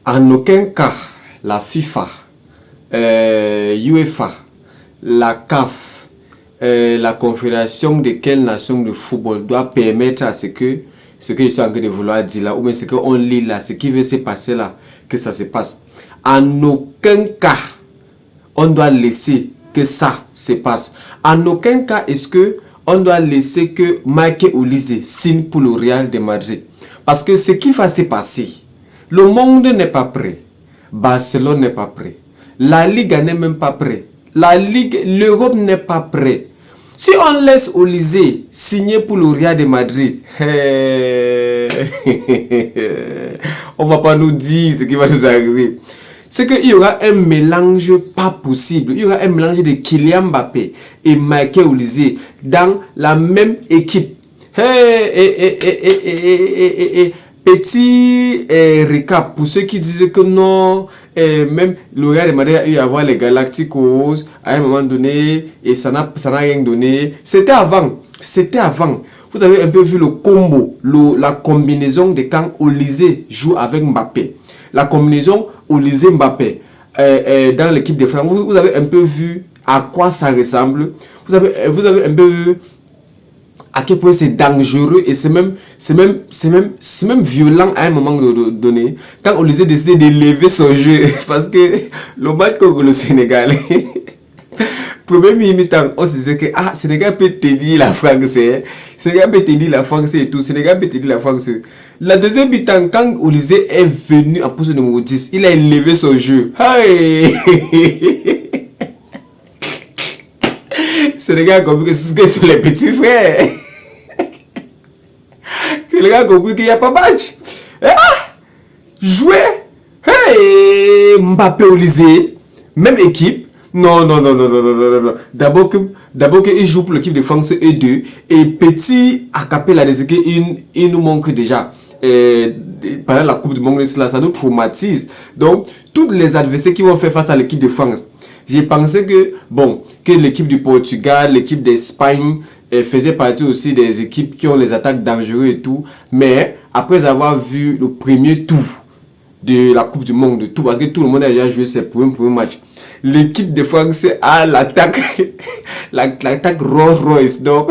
En aucun cas, la FIFA, UEFA, la CAF, la Confédération de quelles nations de football doit permettre à ce que je suis en train de vouloir dire là, ou bien ce qu'on lit là, ce qui veut se passer là, que ça se passe. En aucun cas, on doit laisser que ça se passe. En aucun cas, est-ce que on doit laisser que Michael Olise signe pour le Real de Madrid. Parce que ce qui va se passer, le monde n'est pas prêt. Barcelone n'est pas prêt. La Ligue n'est même pas prêt. L'Europe n'est pas prêt. Si on laisse Olise signer pour le Real de Madrid, on va pas nous dire ce qui va nous arriver. C'est qu'il y aura un mélange pas possible. Il y aura un mélange de Kylian Mbappé et Michael Olise dans la même équipe. Petit récap pour ceux qui disaient que non, même le Real de Madrid a eu à voir les Galacticos à un moment donné et ça n'a rien donné. C'était avant. Vous avez un peu vu le combo, la combinaison de quand Olise joue avec Mbappé. La combinaison Olise Mbappé dans l'équipe de France. Vous avez un peu vu à quoi ça ressemble. Vous avez un peu vu à quel point c'est dangereux et c'est même violent à un moment donné quand Olise décide de lever son jeu parce que le match contre le Sénégal premier mi-temps on se disait que Sénégal peut tenir la France, Sénégal peut tenir la France et tout, Sénégal peut tenir la France. La deuxième mi-temps quand Olise est venu en position numéro 10, il a élevé son jeu. Hey! Sénégal a compris que ce sont les petits frères. Sénégal a compris qu'il n'y a pas match. Jouer. Hey! Mbappé Olise, même équipe. Non. D'abord qu'il joue pour l'équipe de France E2 et petit à Capella des équipes, il nous manque déjà. Pendant la Coupe du Monde, ça nous traumatise. Donc, tous les adversaires qui vont faire face à l'équipe de France, j'ai pensé que l'équipe du Portugal, l'équipe d'Espagne faisait partie aussi des équipes qui ont les attaques dangereuses et tout. Mais après avoir vu le premier tour de la Coupe du Monde, tout parce que tout le monde a déjà joué ses premiers matchs, l'équipe de France a l'attaque Rolls Royce. Donc,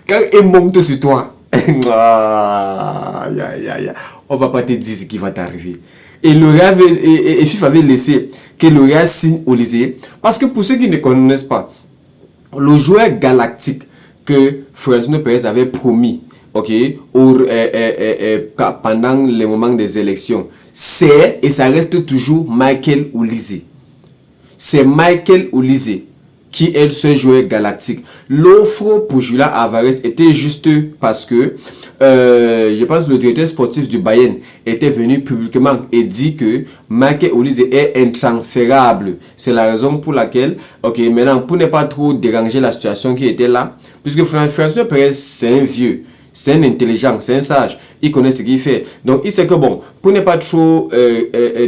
quand il monte sur toi, on va pas te dire ce qui va t'arriver. Et le Real et FIFA avait laissé que le Real signe Olise. Parce que pour ceux qui ne connaissent pas, le joueur galactique que Florentino Pérez avait promis, pendant les moments des élections, c'est et ça reste toujours Michael Olise. C'est Michael Olise qui est ce joueur galactique. L'offre pour Julian Alvarez était juste parce que je pense que le directeur sportif du Bayern était venu publiquement et dit que Michael Olise est intransférable. C'est la raison pour laquelle, maintenant pour ne pas trop déranger la situation qui était là, puisque François Perez c'est un vieux, c'est un intelligent, c'est un sage, il connaît ce qu'il fait. Donc il sait que pour ne pas trop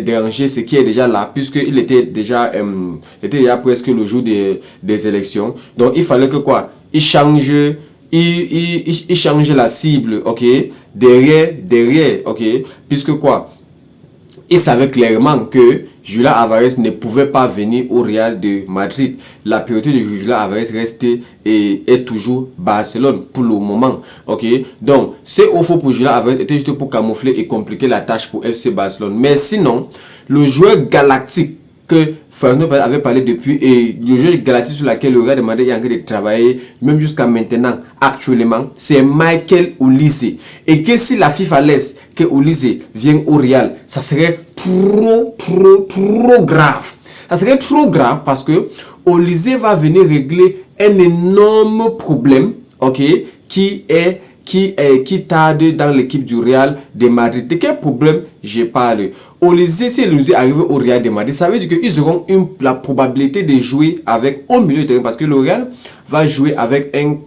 déranger ce qui est déjà là, puisqu'il était déjà presque le jour des élections. Donc il fallait que il change la cible, derrière, puisque il savait clairement que Julian Alvarez ne pouvait pas venir au Real de Madrid. La priorité de Julian Alvarez est toujours Barcelone pour le moment. Donc, ces offres pour Julian Alvarez étaient juste pour camoufler et compliquer la tâche pour FC Barcelone. Mais sinon, le joueur galactique que Florentino avait parlé depuis et le jeu galactique sur lequel le Real de Madrid est en train de travailler, même jusqu'à maintenant, actuellement, c'est Michael Olise. Et que si la FIFA laisse que Olise vienne au Real, ça serait trop grave. Ça serait trop grave parce que Olise va venir régler un énorme problème, qui tarde dans l'équipe du Real de Madrid. De quel problème je parle? Olise, si Olise arrive au Real de Madrid, ça veut dire qu'ils auront la probabilité de jouer avec au milieu de terrain parce que le Real va jouer avec un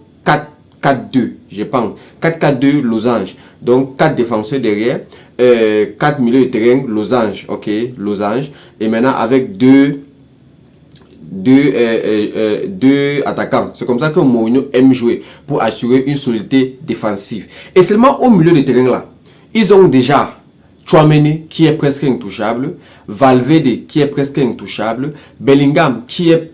4-4-2, je pense. 4-4-2 losange. Donc 4 défenseurs derrière, 4 milieux de terrain losange, losange. Et maintenant avec deux attaquants. C'est comme ça que Mourinho aime jouer pour assurer une solidité défensive. Et seulement au milieu de terrain là, ils ont déjà Tchouaméni qui est presque intouchable, Valverde qui est presque intouchable, Bellingham qui est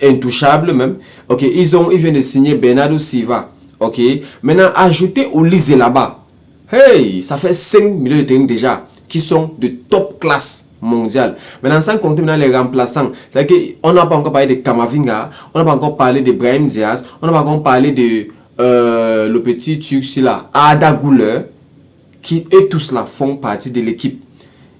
intouchable même. Ok, ils viennent de signer Bernardo Silva. Ok, maintenant ajoutez Olise là-bas. Hey, ça fait 5 milieux de terrain déjà qui sont de top classe mondiale. Maintenant, sans compter maintenant les remplaçants, c'est-à-dire qu'on n'a pas encore parlé de Kamavinga, on n'a pas encore parlé de Brahim Diaz, on n'a pas encore parlé de le petit Turc là, Arda Güler, qui et tous là font partie de l'équipe.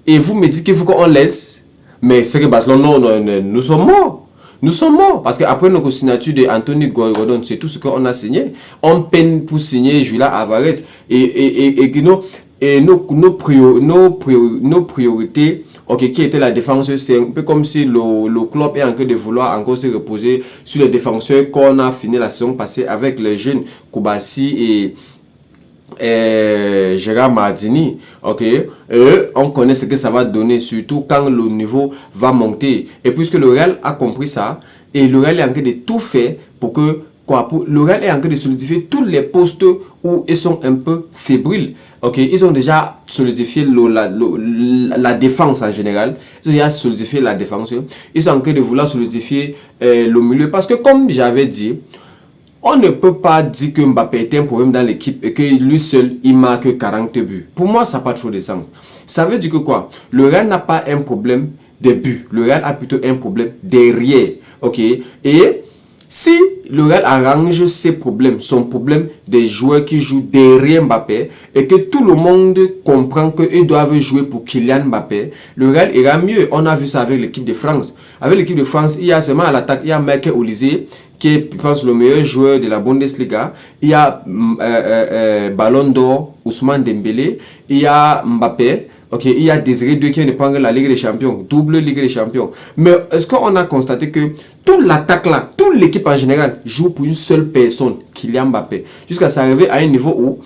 Et vous me dites qu'il faut qu'on laisse, mais c'est que Barcelone, non, nous sommes morts. Nous sommes morts parce qu'après notre signature de Anthony Gordon, c'est tout ce qu'on a signé. On peine pour signer Julian Alvarez et nos priorités, ok, qui était la défense, c'est un peu comme si le club est en train de vouloir encore se reposer sur les défenseurs qu'on a fini la saison passée avec les jeunes Koubassi et Gérard Mardini, ok, on connaît ce que ça va donner, surtout quand le niveau va monter. Et puisque le Real a compris ça, et le Real est en train de tout faire pour que, le Real est en train de solidifier tous les postes où ils sont un peu fébriles. Ok, ils ont déjà solidifié la défense en général. Ils ont déjà solidifié la défense. Ils sont en train de vouloir solidifier le milieu. Parce que comme j'avais dit, on ne peut pas dire que Mbappé est un problème dans l'équipe et que lui seul, il marque 40 buts. Pour moi, ça n'a pas trop de sens. Ça veut dire que quoi? Le Real n'a pas un problème de buts. Le Real a plutôt un problème derrière. Ok? Et si le Real arrange ses problèmes, son problème des joueurs qui jouent derrière Mbappé, et que tout le monde comprend qu'ils doivent jouer pour Kylian Mbappé, le Real ira mieux. On a vu ça avec l'équipe de France. Avec l'équipe de France, il y a seulement à l'attaque, il y a Michael Olise, qui est, je pense, le meilleur joueur de la Bundesliga. Il y a Ballon d'Or, Ousmane Dembélé. Il y a Mbappé. Ok, il y a Désiré Doué qui vient de prendre la Ligue des Champions, double Ligue des Champions. Mais est-ce qu'on a constaté que toute l'attaque là, toute l'équipe en général joue pour une seule personne, Kylian Mbappé, jusqu'à s'arriver à un niveau où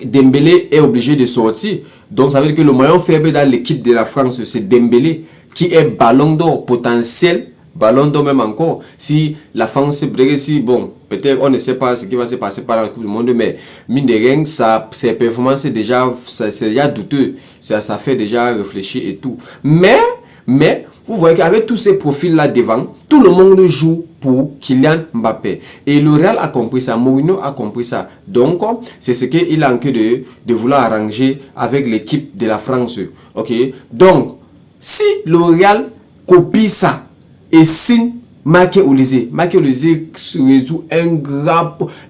Dembélé est obligé de sortir. Donc ça veut dire que le maillon faible dans l'équipe de la France, c'est Dembélé, qui est Ballon d'Or potentiel. Ballon d'Or même encore. Si la France se si bon, peut-être on ne sait pas ce qui va se passer par la Coupe du Monde, mais mine de rien, ses performances c'est déjà douteux. Ça fait déjà réfléchir et tout. Mais, vous voyez qu'avec tous ces profils là devant, tout le monde joue pour Kylian Mbappé. Et le Real a compris ça, Mourinho a compris ça. Donc, c'est ce qu'il a en train de vouloir arranger avec l'équipe de la France. Ok? Donc, si le Real copie ça, et signe Michael Olise résout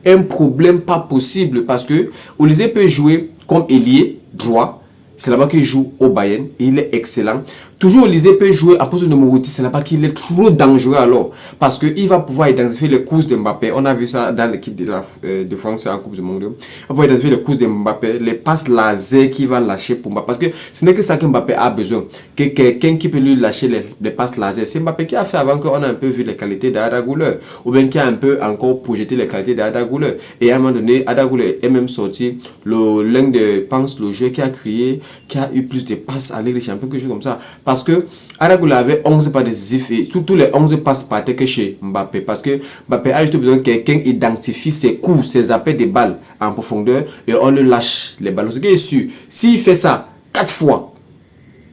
un problème pas possible parce que Olise peut jouer comme ailier droit. C'est là-bas qu'il joue au Bayern et il est excellent. Toujours Olise peut jouer à poste de numéro 10, c'est là-bas qu'il est trop dangereux alors. Parce qu'il va pouvoir identifier les courses de Mbappé. On a vu ça dans l'équipe de France en Coupe du Monde. On va pouvoir identifier les courses de Mbappé, les passes laser qu'il va lâcher pour Mbappé. Parce que ce n'est que ça que Mbappé a besoin. Que quelqu'un qui peut lui lâcher les passes laser. C'est Mbappé qui a fait avant qu'on a un peu vu les qualités d'Arda Güler. Ou bien qui a un peu encore projeté les qualités d'Arda Güler. Et à un moment donné, Arda Güler est même sorti l'un de, pense, le joueur qui a crié, qui a eu plus de passes en Ligue des Champions, quelque chose comme ça. Parce que Arda Güler avait 11 passes décisifs et tous les 11 passes partaient que chez Mbappé. Parce que Mbappé a juste besoin que quelqu'un identifie ses coups, ses appels de balles en profondeur et on le lâche les ballons. Ce qui est sûr, s'il fait ça 4 fois,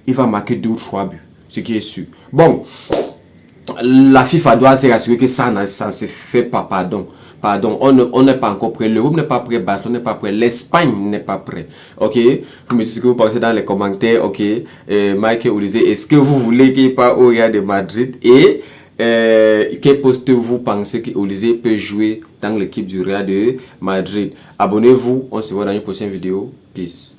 il va marquer 2 ou 3 buts. Ce qui est sûr. Bon, la FIFA doit se rassurer que ça ne se fait pas, pardon, on n'est pas encore prêt. L'Europe n'est pas prêt, Barcelone n'est pas prêt, l'Espagne n'est pas prêt. Ok, vous me dites ce que vous pensez dans les commentaires. Ok, Michael Olise, est-ce que vous voulez qu'il parte au Real de Madrid et quel poste vous pensez qu'Olise peut jouer dans l'équipe du Real de Madrid? Abonnez-vous, on se voit dans une prochaine vidéo. Peace.